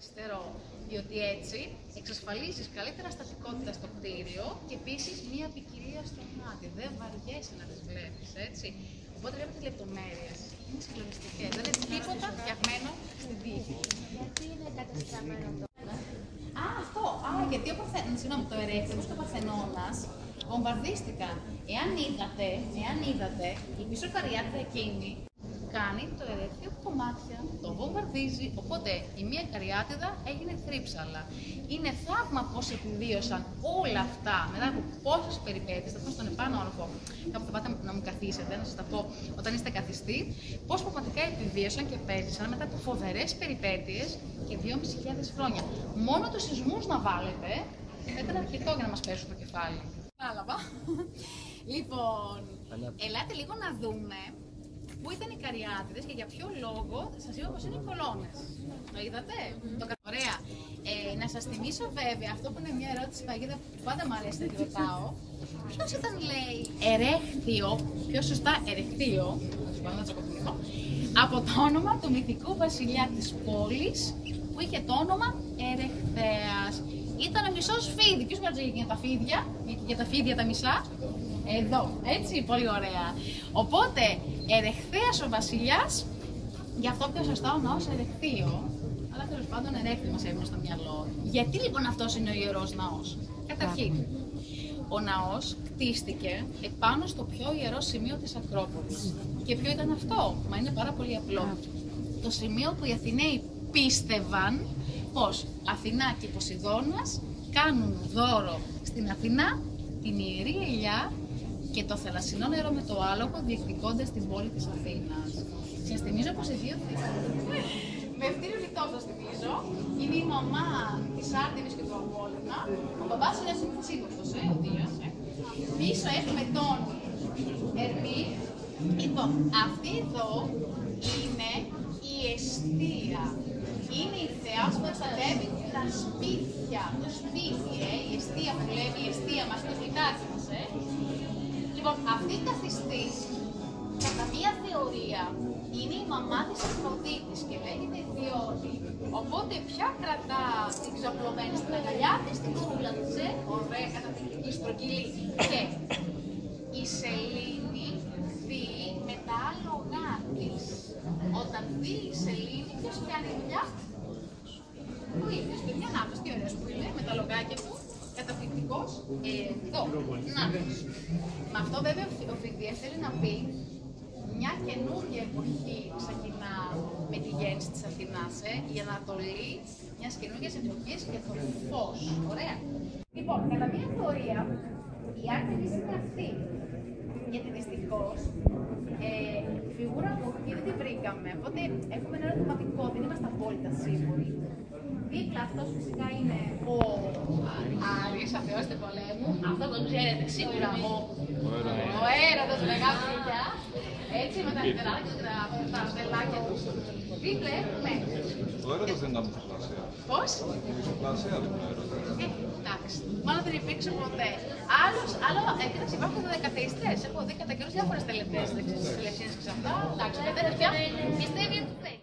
Υστερώ. Διότι έτσι εξασφαλίζεις καλύτερα στατικότητα στο κτίριο και επίσης μία ποικιλία στο μάτι. Δεν βαριέσαι να τις βλέπεις, έτσι. Οπότε βλέπετε λεπτομέρειες. Είναι συγκλονιστικές. Δεν είναι τίποτα φτιαγμένο στην τύχη. Γιατί είναι καταστραμμένο τώρα? Αυτό. Γιατί το Ερέχθιο όπως και ο Παρθενώνας βομβαρδίστηκαν. Εάν είδατε, η πίσω καριάτιδα εκείνη κάνει το Ερέχθιο κομμάτια, το βομβαρδίζει, οπότε η μία καριάτιδα έγινε θρύψαλα. Είναι θαύμα πώς επιβίωσαν όλα αυτά μετά από πόσες περιπέτειες, θα πω στον επάνω όροφο, κάπου θα πάτε να μου καθίσετε, να σας τα πω όταν είστε καθιστοί, πώς πραγματικά επιβίωσαν και πέζησαν μετά από φοβερές περιπέτειες και 2.500 χρόνια. Μόνο τους σεισμούς να βάλετε, θα ήταν αρκετό για να μας πέσουν το κεφάλι. Κατάλαβα. Λοιπόν, ελάτε λίγο να δούμε πού ήταν οι καριάτιδες και για ποιο λόγο σας είπα πως είναι οι κολόνες. Το είδατε? Ωραία. Να σας θυμίσω βέβαια αυτό που είναι μια ερώτηση παγίδα που πάντα μου αρέσει να τη ρωτάω. Ποιος ήταν, λέει, Ερέχθιο, πιο σωστά Ερεχθείο, να τσακωθώ, από το όνομα του μυθικού βασιλιά της πόλης που είχε το όνομα Ερεχθέας. Ήταν ο μισός φίδι. Ποιος μου έλεγε για τα φίδια, για τα φίδια τα μισά? Εδώ, έτσι, πολύ ωραία. Οπότε, Ερεχθέας ο βασιλιάς, γι' αυτό πιο σωστά ο ναός Ερεχθείο, αλλά τέλος πάντων Ερέχθη μας έμεινε στο μυαλό. Γιατί λοιπόν αυτός είναι ο ιερός ναός? Καταρχήν, ο ναός κτίστηκε επάνω στο πιο ιερό σημείο της Ακρόπολης. Και ποιο ήταν αυτό? Μα είναι πάρα πολύ απλό. Το σημείο που οι Αθηναίοι πίστευαν πως Αθηνά και Ποσειδώνας κάνουν δώρο στην Αθηνά την ιερή ελιά και το θαλασσινό νερό με το άλογο διεκδικώντας την πόλη της Αθήνας. Σας θυμίζω πως οι δύο με ευτήριο λιτό σας θυμίζω, είναι η μαμά της Άρτεμις και του Απόλλωνα, ο μπαμπάς είναι σύμβουλος, ο Δίας. Πίσω έχουμε τον Ερμή. Λοιπόν, αυτή εδώ είναι η εστία. Είναι η θεά που προστατεύει τα σπίτια. Το σπίτι, η εστία που λέμε, η εστία μας, το σπιτάκι μας. Λοιπόν, αυτή η καθιστή, κατά μία θεωρία, είναι η μαμά της Αφροδίτης και λέγεται Διόνη. Οπότε πια κρατά την ξαπλωμένη στην αγκαλιά της, την κουρούλα της, ωραία καταπληκτική στρογγυλή. Και η Σελήνη δει με τα άλογά της. Όταν δει η Σελήνη, ποιος κάνει δουλειά? Ο ίδιος, και μια ναύτος, τι ωραίος που είναι, με τα λογάκια του, καταπληκτικός, εδώ, ναύτος. Με αυτό βέβαια ο Φιγδίας θέλει να πει μια καινούργια εποχή ξεκινά με τη γέννηση της Αθηνάς, η Ανατολή μιας καινούργιας εποχής και το φως. Ωραία. Λοιπόν, κατά μία θεωρία, η Άρτεμις είναι αυτή. Γιατί δυστυχώς η φιγούρα από εκεί δεν τη βρήκαμε. Οπότε έχουμε ένα ερωτηματικό, δεν είμαστε απόλυτα σίγουροι. Δίπλα αυτός φυσικά είναι ο Άρης, αθεός του πολέμου. Αυτό το ξέρετε σίγουρα ο έρωτας μεγάλη φιλιά. Έτσι με τα φτερά και τα στελάκια του. Δίπλα έχουμε. Ο έρωτας δεν ήταν μυθοπλασία. Πώς? Η μυθοπλασία δεν είναι έρωτας. Εντάξει, μάλλον δεν υπήρξε ποτέ. Κοίταξε, υπάρχουν δεκαθεϊστές. Έχω δει κατά καιρούς διάφορες τελετές της Ελευσίνης και σε αυτά. Εντάξει, δεν πια πιστεύει ότι δεν.